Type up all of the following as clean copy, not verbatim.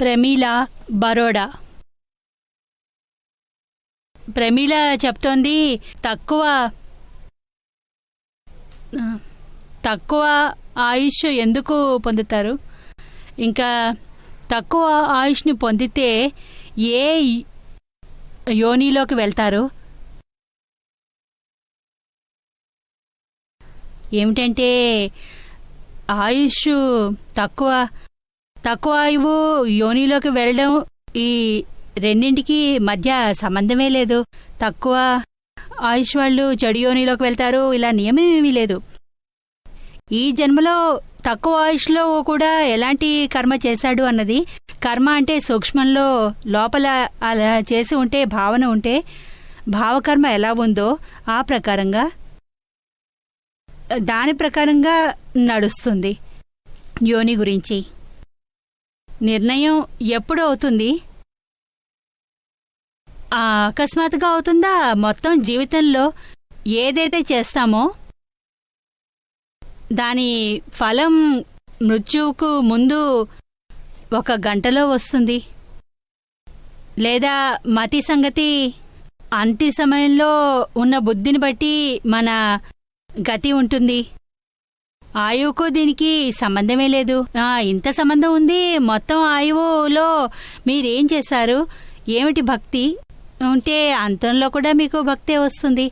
ప్రమీల, బరోడా. ప్రమీల చెప్తోంది తక్కువ తక్కువ ఆయుష్ ఎందుకు పొందుతారు, ఇంకా తక్కువ ఆయుష్ని పొందితే ఏ యోనిలోకి వెళ్తారు? ఏమిటంటే ఆయుష్ తక్కువ ఆయువు యోనిలోకి వెళ్ళడం, ఈ రెండింటికి మధ్య సంబంధమే లేదు. తక్కువ ఆయుష్ వాళ్ళు చెడు యోనిలోకి వెళ్తారు, ఇలా నియమం ఏమీ లేదు. ఈ జన్మలో తక్కువ ఆయుష్లో కూడా ఎలాంటి కర్మ చేశాడు అన్నది, కర్మ అంటే సూక్ష్మంలో లోపల అలా చేసి ఉంటే, భావన ఉంటే, భావకర్మ ఎలా ఉందో ఆ ప్రకారంగా దాని ప్రకారంగా నడుస్తుంది. యోని గురించి నిర్ణయం ఎప్పుడు అవుతుంది? అకస్మాత్తుగా అవుతుందా? మొత్తం జీవితంలో ఏదైతే చేస్తామో దాని ఫలం మృత్యువుకు ముందు 1 గంటలో వస్తుంది, లేదా మతి సంగతి అంతి సమయంలో ఉన్న బుద్ధిని బట్టి మన గతి ఉంటుంది. ఆయువుకు దీనికి సంబంధమే లేదు. ఇంత సంబంధం ఉంది. మొత్తం ఆయువులో మీరేం చేశారు, ఏమిటి భక్తి ఉంటే అంతంలో కూడా మీకు భక్తే వస్తుంది.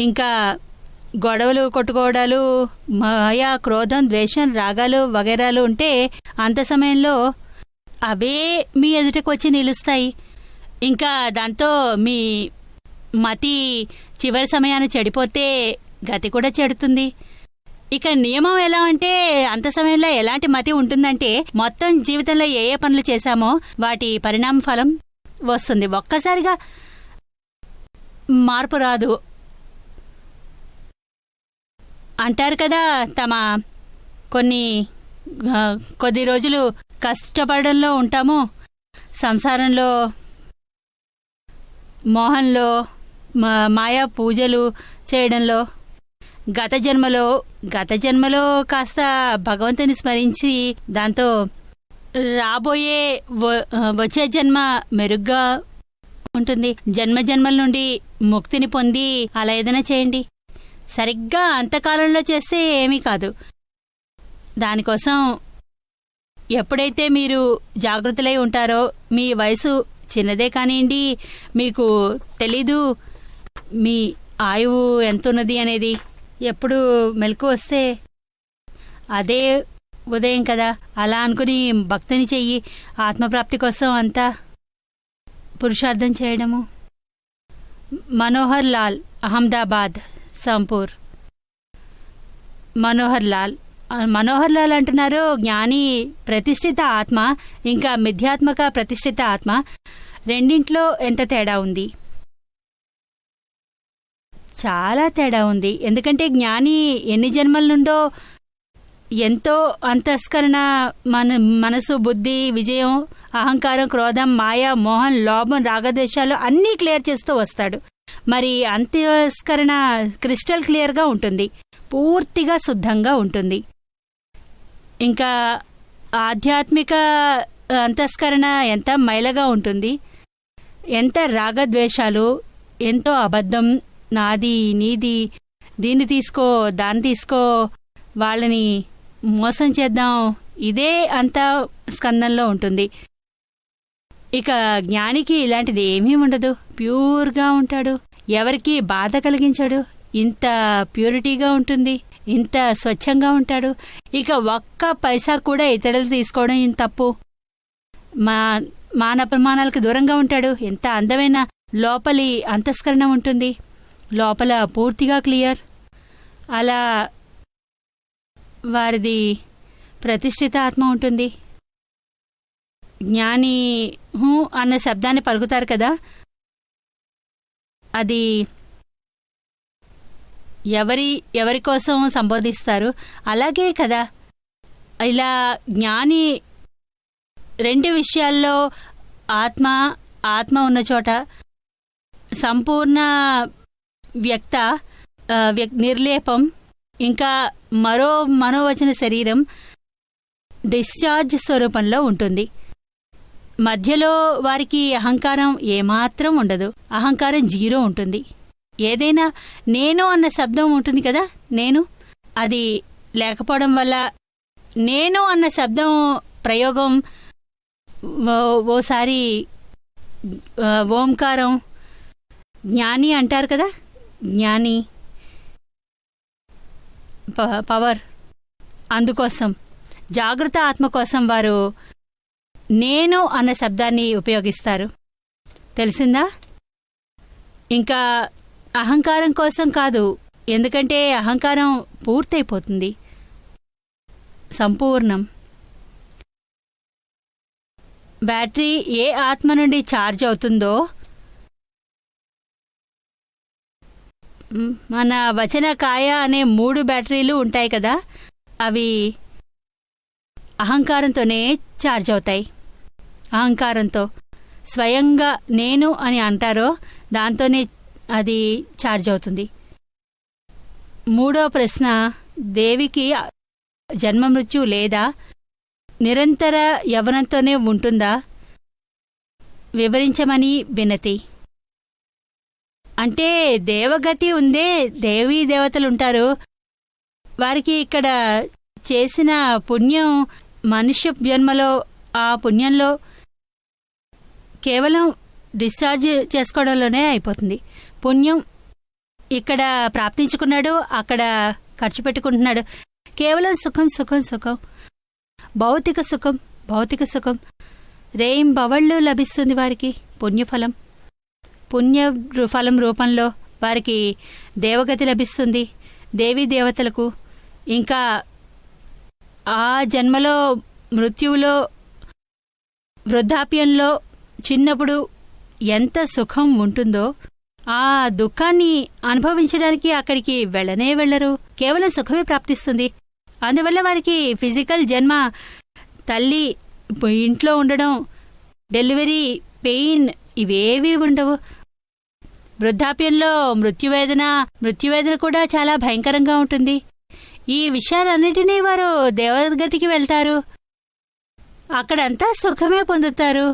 ఇంకా గొడవలు, కొట్టుకోవడాలు, మాయా, క్రోధం, ద్వేషం, రాగాలు వగైరాలు ఉంటే అంత సమయంలో అవే మీ ఎదుటకు వచ్చి నిలుస్తాయి. ఇంకా దాంతో మీ మతి చివరి సమయాన్ని చెడిపోతే గతి కూడా చెడుతుంది. ఇక నియమం ఎలా అంటే అంత సమయంలో ఎలాంటి మతి ఉంటుందంటే మొత్తం జీవితంలో ఏ ఏ పనులు చేశామో వాటి పరిణామ ఫలం వస్తుంది. ఒక్కసారిగా మార్పు రాదు అంటారు కదా. కొద్ది రోజులు కష్టపడంలో ఉంటాము, సంసారంలో, మోహంలో, మాయా పూజలు చేయడంలో. గత జన్మలో కాస్త భగవంతుని స్మరించి దాంతో రాబోయే వచ్చే జన్మ మెరుగ్గా ఉంటుంది. జన్మల నుండి ముక్తిని పొంది అలా ఏదైనా చేయండి. సరిగ్గా అంతకాలంలో చేస్తే ఏమీ కాదు. దానికోసం ఎప్పుడైతే మీరు జాగృతులై ఉంటారో, మీ వయసు చిన్నదే కానివ్వండి, మీకు తెలీదు మీ ఆయువు ఎంతున్నది అనేది. ఎప్పుడు మెలకు వస్తే అదే ఉదయం కదా, అలా అనుకుని భక్తిని చెయ్యి. ఆత్మప్రాప్తి కోసం అంతా పురుషార్థం చేయడము. మనోహర్ లాల్, అహ్మదాబాద్, సంపూర్. మనోహర్ లాల్ అంటున్నారు, జ్ఞాని ప్రతిష్ఠిత ఆత్మ ఇంకా మిథ్యాత్మక ప్రతిష్ఠిత ఆత్మ రెండింట్లో ఎంత తేడా ఉంది? చాలా తేడా ఉంది. ఎందుకంటే జ్ఞాని ఎన్ని జన్మల నుండో ఎంతో అంతఃస్కరణ, మనసు, బుద్ధి, విజయం, అహంకారం, క్రోధం, మాయ, మోహం, లోభం, రాగద్వేషాలు అన్నీ క్లియర్ చేస్తూ వస్తాడు. మరి అంతఃస్కరణ క్రిస్టల్ క్లియర్గా ఉంటుంది, పూర్తిగా శుద్ధంగా ఉంటుంది. ఇంకా ఆధ్యాత్మిక అంతఃస్కరణ ఎంత మైలగా ఉంటుంది, ఎంత రాగద్వేషాలు, ఎంతో అబద్ధం, నాది, నీది, దీన్ని తీసుకో, దాన్ని తీసుకో, వాళ్ళని మోసం చేద్దాం, ఇదే అంత స్కందంలో ఉంటుంది. ఇక జ్ఞానికి ఇలాంటిది ఏమీ ఉండదు, ప్యూర్గా ఉంటాడు, ఎవరికీ బాధ కలిగించాడు, ఇంత ప్యూరిటీగా ఉంటుంది, ఇంత స్వచ్ఛంగా ఉంటాడు. ఇక ఒక్క పైసా కూడా ఇతరులు తీసుకోవడం ఇంత తప్పు. మాన ప్రమాణాలకు దూరంగా ఉంటాడు. ఎంత అందమైన లోపలి అంతఃస్కరణ ఉంటుంది, లోపల పూర్తిగా క్లియర్. అలా వారిది ప్రతిష్ఠిత ఆత్మ ఉంటుంది. జ్ఞాని అన్న శబ్దాన్ని పలుకుతారు కదా, అది ఎవరి కోసం సంబోధిస్తారు? అలాగే కదా, ఇలా జ్ఞాని 2 విషయాల్లో ఆత్మ ఉన్న చోట సంపూర్ణ వ్యక్త, నిర్లేపం, ఇంకా మనోవచన శరీరం డిశ్చార్జ్ స్వరూపంలో ఉంటుంది. మధ్యలో వారికి అహంకారం ఏమాత్రం ఉండదు. అహంకారం జీరో ఉంటుంది. ఏదైనా నేను అన్న శబ్దం ఉంటుంది కదా, నేను, అది లేకపోవడం వల్ల నేను అన్న శబ్దం ప్రయోగం ఓసారి ఓంకారం జ్ఞాని అంటారు కదా, జ్ఞాని పవర్. అందుకోసం జాగృత ఆత్మ కోసం వారు నేను అన్న శబ్దాన్ని ఉపయోగిస్తారు. తెలిసిందా? ఇంకా అహంకారం కోసం కాదు, ఎందుకంటే అహంకారం పూర్తయిపోతుంది, సంపూర్ణం. బ్యాటరీ ఏ ఆత్మ నుండి ఛార్జ్ అవుతుందో, మన వచన కాయ అనే 3 బ్యాటరీలు ఉంటాయి కదా, అవి అహంకారంతోనే ఛార్జ్ అవుతాయి. అహంకారంతో స్వయంగా నేను అని అంటారో దాంతోనే అది ఛార్జ్ అవుతుంది. 3వ ప్రశ్న, దేవికి జన్మమృత్యు లేదా, నిరంతర యవ్వనంతోనే ఉంటుందా? వివరించమని వినతి. అంటే దేవగతి ఉందే, దేవీ దేవతలుంటారు, వారికి ఇక్కడ చేసిన పుణ్యం మనుష్య జన్మలో ఆ పుణ్యంలో కేవలం డిశ్చార్జ్ చేసుకోవడంలోనే అయిపోతుంది. పుణ్యం ఇక్కడ ప్రాప్తించుకున్నాడు, అక్కడ ఖర్చు పెట్టుకుంటున్నాడు. కేవలం సుఖం సుఖం సుఖం, భౌతిక సుఖం భౌతిక సుఖం. రేయింబవళ్ళు లభిస్తుంది వారికి పుణ్యఫలం. పుణ్యఫలం రూపంలో వారికి దేవగతి లభిస్తుంది, దేవీ దేవతలకు. ఇంకా ఆ జన్మలో మృత్యువులో వృద్ధాప్యంలో చిన్నప్పుడు ఎంత సుఖం ఉంటుందో ఆ దుఃఖాన్ని అనుభవించడానికి అక్కడికి వెళ్ళనే వెళ్లరు, కేవలం సుఖమే ప్రాప్తిస్తుంది. అందువల్ల వారికి ఫిజికల్ జన్మ, తల్లి ఇంట్లో ఉండడం, డెలివరీ పెయిన్ ఇవేవీ ఉండవు. వృద్ధాప్యంలో మృత్యువేదన కూడా చాలా భయంకరంగా ఉంటుంది. ఈ విషయాలన్నిటినీ వారు దేవగతికి వెళ్తారు, అక్కడంతా సుఖమే పొందుతారు.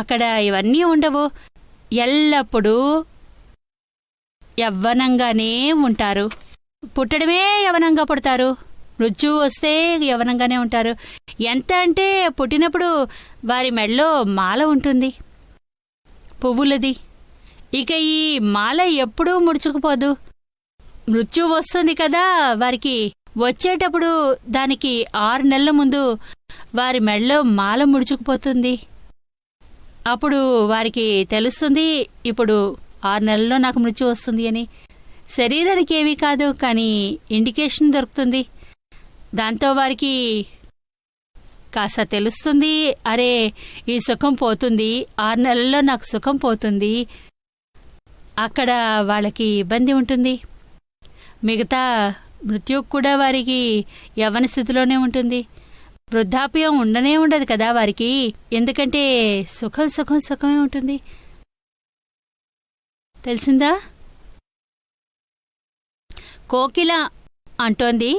అక్కడ ఇవన్నీ ఉండవు, ఎల్లప్పుడూ యవ్వనంగానే ఉంటారు. పుట్టడమే యవ్వనంగా పుడతారు, మృత్యువు వస్తే యవ్వనంగానే ఉంటారు. ఎంత అంటే పుట్టినప్పుడు వారి మెడలో మాల ఉంటుంది, పువ్వులది. ఇక ఈ మాల ఎప్పుడూ ముడుచుకుపోదు. మృత్యువు వస్తుంది కదా వారికి, వచ్చేటప్పుడు దానికి 6 నెలల ముందు వారి మెడలో మాల ముడుచుకుపోతుంది. అప్పుడు వారికి తెలుస్తుంది, ఇప్పుడు 6 నెలల్లో నాకు మృత్యు వస్తుంది అని. శరీరానికి ఏమీ కాదు, కానీ ఇండికేషన్ దొరుకుతుంది. దాంతో వారికి కాస్త తెలుస్తుంది, అరే ఈ సుఖం పోతుంది, 6 నెలల్లో నాకు సుఖం పోతుంది. అక్కడ వాళ్ళకి ఇబ్బంది ఉంటుంది. మిగతా మృత్యువు కూడా వారికి యవ్వన స్థితిలోనే ఉంటుంది. వృద్ధాప్యం ఉండనే ఉండదు కదా వారికి, ఎందుకంటే సుఖం సుఖం సుఖమే ఉంటుంది. తెలిసిందా? కోకిల అంటోంది,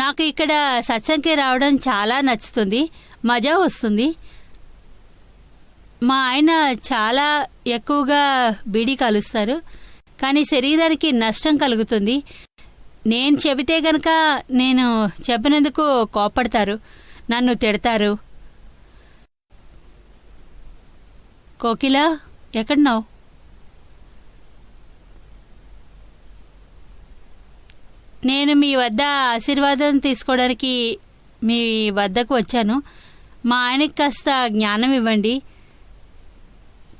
నాకు ఇక్కడ సత్సంగ్కి రావడం చాలా నచ్చుతుంది, మజా వస్తుంది. మా ఆయన చాలా ఎక్కువగా బీడీ కాలుస్తారు, కానీ శరీరానికి నష్టం కలుగుతుంది. నేను చెబితే గనక నేను చెప్పినందుకు కోపడతారు, నన్ను తిడతారు. కోకిల ఎక్కడున్నావు? నేను మీ వద్ద ఆశీర్వాదం తీసుకోవడానికి మీ వద్దకు వచ్చాను. మా ఆయనకి కాస్త జ్ఞానం ఇవ్వండి.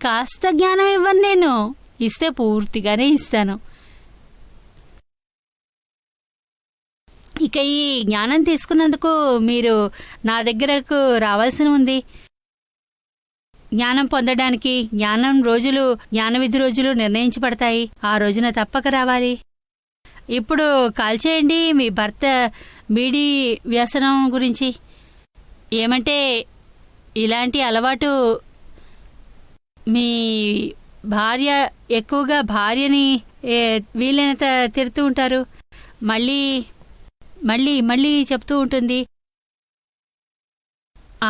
కాస్త జ్ఞానం ఇవ్వను, నేను ఇస్తే పూర్తిగానే ఇస్తాను. ఇక ఈ జ్ఞానం తీసుకున్నందుకు మీరు నా దగ్గరకు రావాల్సి ఉంది. జ్ఞానం పొందడానికి జ్ఞానవిధి రోజులు నిర్ణయించబడతాయి. ఆ రోజున తప్పక రావాలి. ఇప్పుడు కాల్ చేయండి మీ భర్త బీడీ వ్యసనం గురించి. ఏమంటే ఇలాంటి అలవాటు మీ భార్య ఎక్కువగా భార్యని వీలైనంత తిడుతూ ఉంటారు, మళ్ళీ మళ్ళీ మళ్ళీ చెప్తూ ఉంటుంది.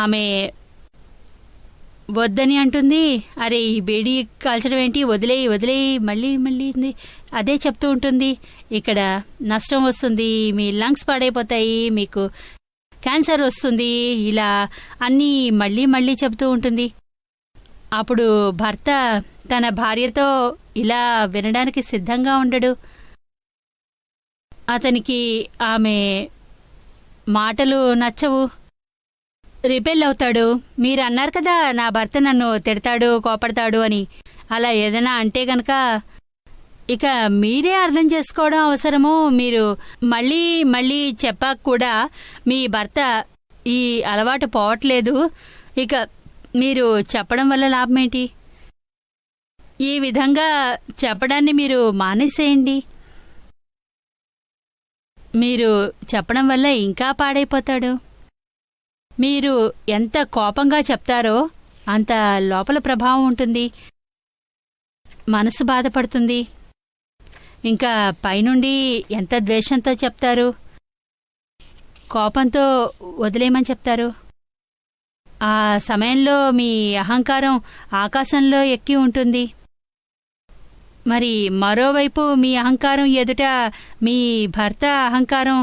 ఆమె వద్దని అంటుంది. అరే ఈ బీడీ కాల్చడం ఏంటి, వదిలేయి వదిలేయి, మళ్ళీ మళ్ళీ అదే చెప్తూ ఉంటుంది. ఇక్కడ నష్టం వస్తుంది, మీ లంగ్స్ పాడైపోతాయి, మీకు క్యాన్సర్ వస్తుంది, ఇలా అన్నీ మళ్ళీ మళ్ళీ చెప్తూ ఉంటుంది. అప్పుడు భర్త తన భార్యతో ఇలా వినడానికి సిద్ధంగా ఉండడు. అతనికి ఆమె మాటలు నచ్చవు. రిపెల్ అవుతాడు. మీరు అన్నారు కదా నా భర్త నన్ను తిడతాడు, కోపడతాడు అని. అలా ఏదైనా అంటే గనక ఇక మీరే అర్థం చేసుకోవడం అవసరము. మీరు మళ్ళీ మళ్ళీ చెప్పాక కూడా మీ భర్త ఈ అలవాటు పోవట్లేదు. ఇక మీరు చెప్పడం వల్ల లాభమేంటి? ఈ విధంగా చెప్పడాన్ని మీరు మానేసేయండి. మీరు చెప్పడం వల్ల ఇంకా పాడైపోతాడు. మీరు ఎంత కోపంగా చెప్తారో అంత లోపల ప్రభావం ఉంటుంది, మనసు బాధపడుతుంది. ఇంకా పైనుండి ఎంత ద్వేషంతో చెప్తారు, కోపంతో వదిలేయమని చెప్తారు. ఆ సమయంలో మీ అహంకారం ఆకాశంలో ఎక్కి ఉంటుంది. మరి మరోవైపు మీ అహంకారం ఎదుట మీ భర్త అహంకారం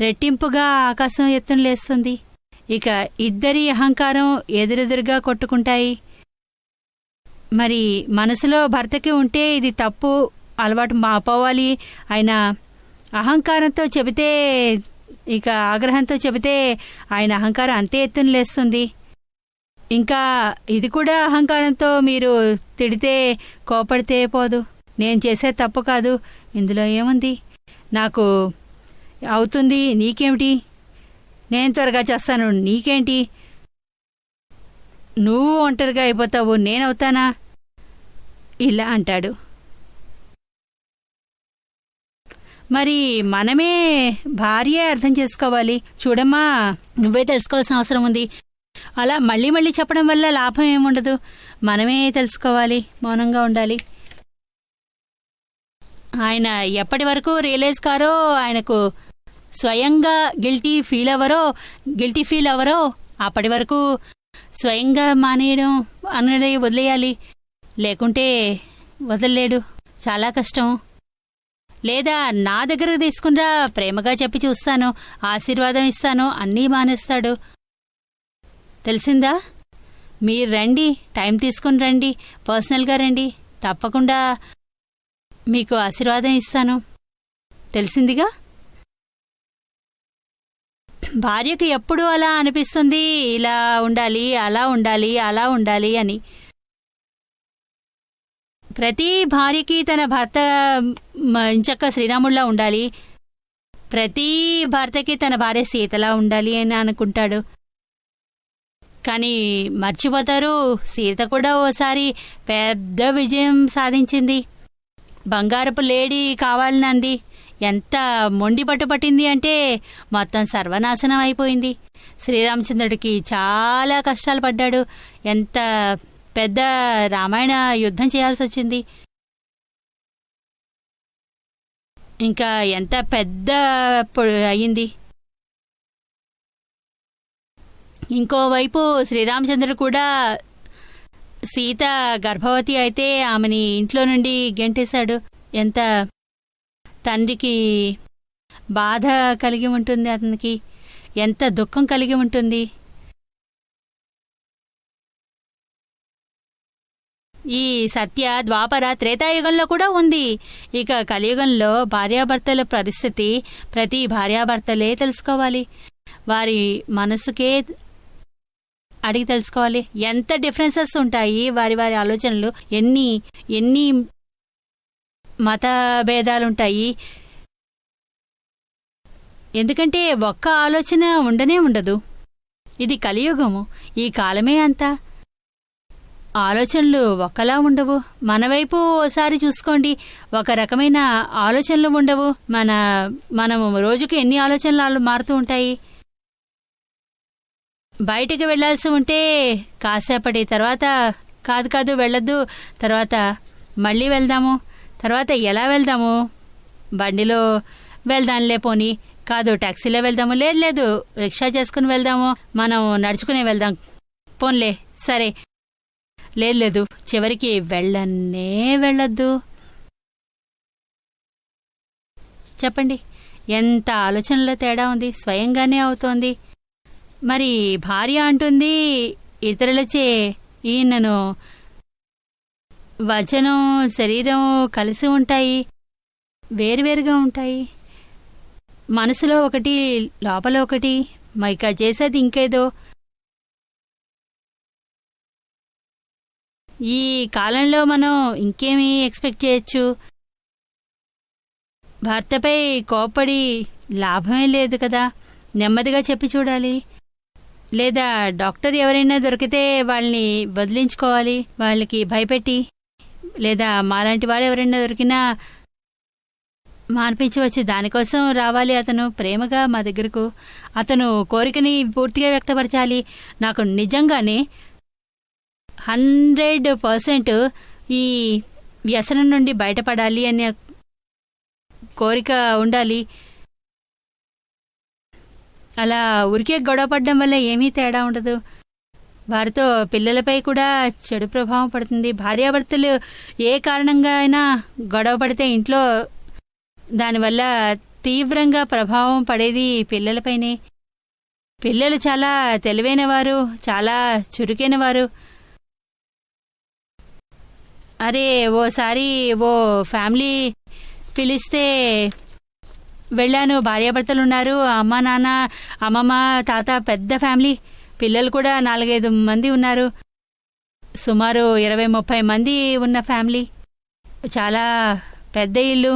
రెట్టింపుగా ఆకాశం ఎత్తున లేస్తుంది. ఇక ఇద్దరి అహంకారం ఎదురెదురుగా కొట్టుకుంటాయి. మరి మనసులో భర్తకి ఉంటే ఇది తప్పు, అలవాటు మాపోవాలి, ఆయన అహంకారంతో చెబితే, ఇక ఆగ్రహంతో చెబితే ఆయన అహంకారం అంతే ఎత్తున లేస్తుంది. ఇంకా ఇది కూడా అహంకారంతో మీరు తిడితే కోపడితే పోదు. నేను చేసే తప్పు కాదు, ఇందులో ఏముంది, నాకు అవుతుంది, నీకేమిటి, నేను త్వరగా చేస్తాను, నీకేంటి, నువ్వు ఒంటరిగా అయిపోతావు, నేనవుతానా, ఇలా అంటాడు. మరి మనమే భార్యే అర్థం చేసుకోవాలి. చూడమ్మా, నువ్వే తెలుసుకోవాల్సిన అవసరం ఉంది. అలా మళ్ళీ మళ్ళీ చెప్పడం వల్ల లాభం ఏముండదు. మనమే తెలుసుకోవాలి, మౌనంగా ఉండాలి. ఆయన ఎప్పటి వరకు రియలైజ్ కారో, ఆయనకు స్వయంగా గిల్టీ ఫీల్ అవ్వరో అప్పటి వరకు స్వయంగా మానేయడం అన్నది వదిలేయాలి. లేకుంటే వదలలేడు, చాలా కష్టం. లేదా నా దగ్గరకు తీసుకునిరా, ప్రేమగా చెప్పి చూస్తాను, ఆశీర్వాదం ఇస్తాను, అన్నీ మానేస్తాడు. తెలిసిందా? మీరు రండి, టైం తీసుకుని రండి, పర్సనల్గా రండి, తప్పకుండా మీకు ఆశీర్వాదం ఇస్తాను. తెలిసిందిగా? భార్యకు ఎప్పుడూ అలా అనిపిస్తుంది, ఇలా ఉండాలి, అలా ఉండాలి, అలా ఉండాలి అని. ప్రతి భార్యకి తన భర్త ఇంచక్క శ్రీరాముడిలా ఉండాలి, ప్రతి భర్తకి తన భార్య సీతలా ఉండాలి అని అనుకుంటాడు. కానీ మర్చిపోతారు, సీత కూడా ఓసారి పెద్ద విజయం సాధించింది. బంగారపు లేడీ కావాలనంది. ఎంత మొండి పట్టుపట్టింది అంటే మొత్తం సర్వనాశనం అయిపోయింది. శ్రీరామచంద్రుడికి చాలా కష్టాలు పడ్డాడు. ఎంత పెద్ద రామాయణ యుద్ధం చేయాల్సి వచ్చింది. ఇంకా ఎంత పెద్ద అయింది. ఇంకోవైపు శ్రీరామచంద్రుడు కూడా సీత గర్భవతి అయితే ఆమెని ఇంట్లో నుండి గెంటేశాడు. ఎంత తండ్రికి బాధ కలిగి ఉంటుంది, అతనికి ఎంత దుఃఖం కలిగి ఉంటుంది. ఈ సత్య ద్వాపర త్రేతాయుగంలో కూడా ఉంది. ఇక కలియుగంలో భార్యాభర్తల పరిస్థితి ప్రతి భార్యాభర్తలే తెలుసుకోవాలి. వారి మనసుకే అడిగి తెలుసుకోవాలి. ఎంత డిఫరెన్సెస్ ఉంటాయి వారి వారి ఆలోచనలు, ఎన్ని మత భేదాలుంటాయి. ఎందుకంటే ఒక్క ఆలోచన ఉండనే ఉండదు. ఇది కలియుగము, ఈ కాలమే అంతా. ఆలోచనలు ఒకలా ఉండవు. మన వైపు ఓసారి చూసుకోండి, ఒక రకమైన ఆలోచనలు ఉండవు. మనము రోజుకి ఎన్ని ఆలోచనలు మారుతూ ఉంటాయి. బయటికి వెళ్లాల్సి ఉంటే కాసేపటి తర్వాత కాదు వెళ్ళొద్దు, తర్వాత మళ్ళీ వెళ్దాము, తర్వాత ఎలా వెళ్దాము, బండిలో వెళ్దాంలే, పోనీ కాదు టాక్సీలో వెళ్దాము, లేదు రిక్షా చేసుకుని వెళ్దాము, మనం నడుచుకునే వెళ్దాం, పోన్లే సరే లేదు లేదు, చివరికి వెళ్ళనే వెళ్ళొద్దు. చెప్పండి, ఎంత ఆలోచనలో తేడా ఉంది, స్వయంగానే అవుతోంది. మరి భార్య అంటుంది ఇతరులచే ఈయనను వచనం శరీరం కలిసి ఉంటాయి, వేరువేరుగా ఉంటాయి. మనసులో ఒకటి, లోపల ఒకటి, మైకా చేసేది ఇంకేదో. ఈ కాలంలో మనం ఇంకేమీ ఎక్స్పెక్ట్ చేయొచ్చు? భర్తపై కోప్పడి లాభమే లేదు కదా. నెమ్మదిగా చెప్పి చూడాలి. లేదా డాక్టర్ ఎవరైనా దొరికితే వాళ్ళని వదిలించుకోవాలి, వాళ్ళకి భయపెట్టి. లేదా మాలాంటి వాడు ఎవరైనా దొరికినా మాన్పించవచ్చు. దానికోసం రావాలి అతను ప్రేమగా మా దగ్గరకు. అతను కోరికని పూర్తిగా వ్యక్తపరచాలి. నాకు నిజంగానే 100% ఈ వ్యసనం నుండి బయటపడాలి అనే కోరిక ఉండాలి. అలా ఉరికే గొడవపడడం వల్ల ఏమీ తేడా ఉండదు. వారితో పిల్లలపై కూడా చెడు ప్రభావం పడుతుంది. భార్యాభర్తలు ఏ కారణంగా అయినా గొడవ పడితే ఇంట్లో దానివల్ల తీవ్రంగా ప్రభావం పడేది పిల్లలపైనే. పిల్లలు చాలా తెలివైనవారు, చాలా చురుకైనవారు. అరే, ఓసారి ఓ ఫ్యామిలీ పిలిస్తే వెళ్ళాను. భార్యాభర్తలున్నారు, అమ్మ నాన్న, అమ్మమ్మ, తాత, పెద్ద ఫ్యామిలీ. పిల్లలు కూడా 4-5 మంది ఉన్నారు. సుమారు 20-30 మంది ఉన్న ఫ్యామిలీ. చాలా పెద్ద ఇల్లు.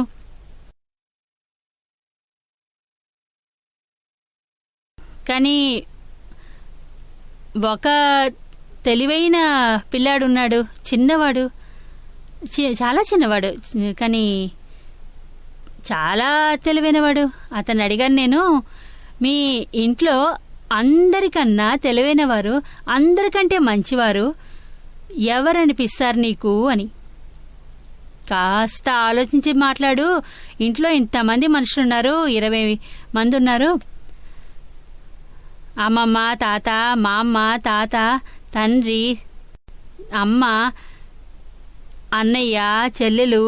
కానీ ఒక తెలివైన పిల్లాడున్నాడు, చిన్నవాడు, చాలా చిన్నవాడు, కానీ చాలా తెలివైనవాడు. అతను అడిగాను నేను, మీ ఇంట్లో అందరికన్నా తెలివైనవారు, అందరికంటే మంచివారు ఎవరనిపిస్తారు నీకు అని. కాస్త ఆలోచించి మాట్లాడు. ఇంట్లో ఇంతమంది మనుషులున్నారు, 20 మంది ఉన్నారు. అమ్మమ్మ, తాత, మామ్మ, తాత, తండ్రి, అమ్మ, అన్నయ్య, చెల్లెలు,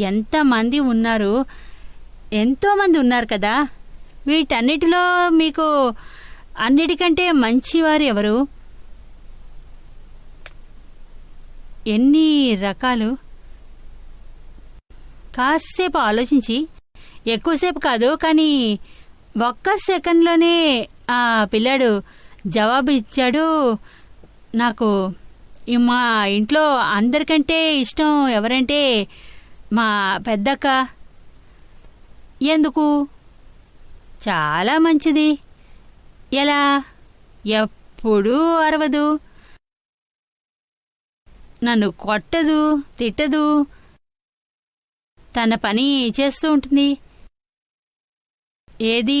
ఎంతమంది ఉన్నారు. ఎంతోమంది ఉన్నారు కదా. వీటన్నిటిలో మీకు అన్నిటికంటే మంచివారు ఎవరు? ఎన్ని రకాలు? కాసేపు ఆలోచించి, ఎక్కువసేపు కాదు కానీ ఒక్క సెకండ్లోనే ఆ పిల్లాడు జవాబు ఇచ్చాడు. నాకు మా ఇంట్లో అందరికంటే ఇష్టం ఎవరంటే మా పెద్దక్క. ఎందుకు? చాలా మంచిది. ఎలా? ఎప్పుడూ అరవదు, నన్ను కొట్టదు, తిట్టదు, తన పని చేస్తూ ఉంటుంది. ఏది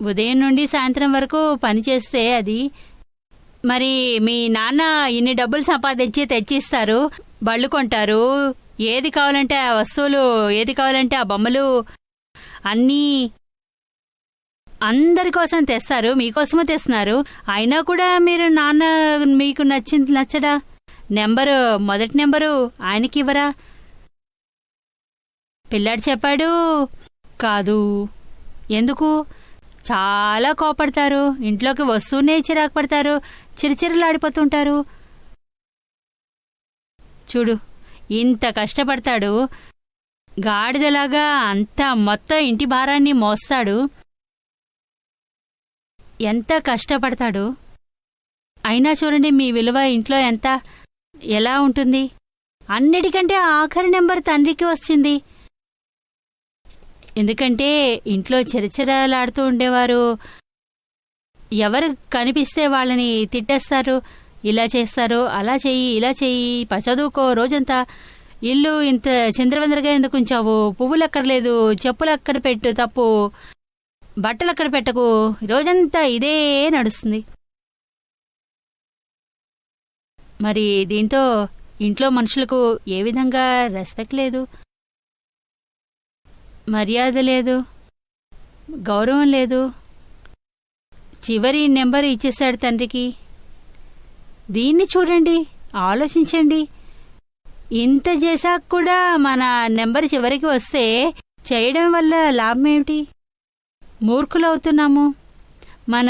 ఉదయం నుండి సాయంత్రం వరకు పని చేస్తే అది. మరి మీ నాన్న ఇన్ని డబ్బులు సంపాదించి తెచ్చిస్తారు, బళ్ళు కొంటారు, ఏది కావాలంటే ఆ వస్తువులు, ఏది కావాలంటే ఆ బొమ్మలు అన్నీ అందరి కోసం తెస్తారు, మీకోసమే తెస్తున్నారు. అయినా కూడా మీరు నాన్న మీకు నచ్చింది నచ్చడా? మొదటి నెంబరు ఆయనకి ఇవ్వరా? పిల్లాడు చెప్పాడు, కాదు. ఎందుకు? చాలా కోపడతారు, ఇంట్లోకి వస్తూనే చిరాకు పడతారు, చిరచిరలాడిపోతుంటారు. చూడు, ఇంత కష్టపడతాడు, గాడిదలాగా అంతా మొత్తం ఇంటి భారాన్ని మోస్తాడు, ఎంత కష్టపడతాడు. అయినా చూడండి మీ విలువ ఇంట్లో ఎలా ఉంటుంది. అన్నిటికంటే ఆఖరి నెంబర్ తండ్రికి వచ్చింది. ఎందుకంటే ఇంట్లో చిరచిరలాడుతూ ఉండేవారు. ఎవరు కనిపిస్తే వాళ్ళని తిట్టేస్తారు, ఇలా చేస్తారు, అలా చెయ్యి, ఇలా చెయ్యి, చదువుకో, రోజంతా ఇల్లు ఇంత చిందరవందరగా ఎందుకు ఉంచావు, పువ్వులు అక్కర్లేదు, చెప్పులు అక్కడ పెట్టు, తప్పు, బట్టలు అక్కడ పెట్టకు, రోజంతా ఇదే నడుస్తుంది. మరి దీంతో ఇంట్లో మనుషులకు ఏ విధంగా రెస్పెక్ట్ లేదు, మర్యాద లేదు, గౌరవం లేదు. చివరి నెంబర్ ఇచ్చేశాడు తండ్రికి. దీన్ని చూడండి, ఆలోచించండి. ఇంత చేశాక కూడా మన నెంబర్ చివరికి వస్తే చేయడం వల్ల లాభం ఏమిటి? మూర్ఖులవుతున్నాము. మన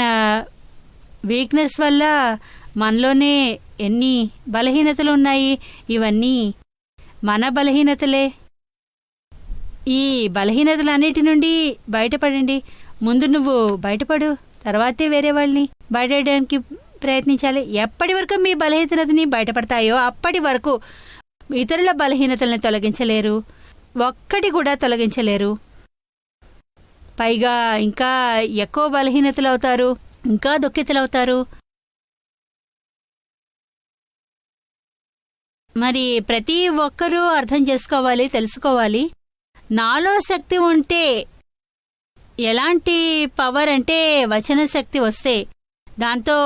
వీక్నెస్ వల్ల మనలోనే ఎన్ని బలహీనతలు ఉన్నాయి. ఇవన్నీ మన బలహీనతలే. ఈ బలహీనతలన్నిటి నుండి బయటపడండి. ముందు నువ్వు బయటపడు, తర్వాతే వేరే వాళ్ళని బయటపడడానికి ప్రయత్నించాలి. ఎప్పటి వరకు మీ బలహీనతని బయటపడతాయో అప్పటి వరకు ఇతరుల బలహీనతల్ని తొలగించలేరు, ఒక్కటి కూడా తొలగించలేరు. పైగా ఇంకా ఎక్కువ బలహీనతలు అవుతారు, ఇంకా దుఃఖితులవుతారు. మరి ప్రతి ఒక్కరూ అర్థం చేసుకోవాలి, తెలుసుకోవాలి. నాలో శక్తి ఉంటే, ఎలాంటి పవర్ అంటే వచన శక్తి వస్తే, దాంతో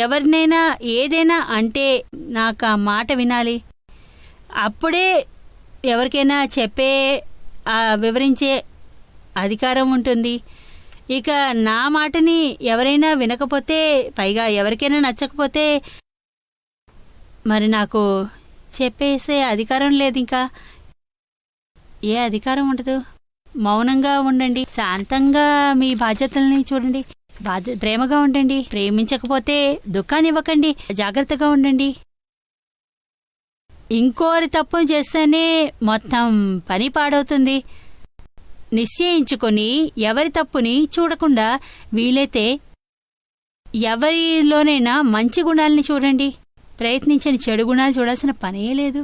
ఎవరినైనా ఏదైనా అంటే నాకు ఆ మాట వినాలి. అప్పుడే ఎవరికైనా చెప్పే వివరించే అధికారం ఉంటుంది. ఇక నా మాటని ఎవరైనా వినకపోతే, పైగా ఎవరికైనా నచ్చకపోతే మరి నాకు చెప్పేసే అధికారం లేదు. ఇంకా ఏ అధికారం ఉండదు. మౌనంగా ఉండండి, శాంతంగా మీ బాధ్యతల్ని చూడండి, ప్రేమగా ఉండండి. ప్రేమించకపోతే దుఃఖాన్ని ఇవ్వకండి, జాగ్రత్తగా ఉండండి. ఇంకోరి తప్పు చేస్తేనే మొత్తం పని పాడవుతుంది. నిశ్చయించుకొని ఎవరి తప్పుని చూడకుండా వీలైతే ఎవరిలోనైనా మంచి గుణాలని చూడండి. ప్రయత్నించండి, చెడు గుణాలు చూడాల్సిన పనే లేదు.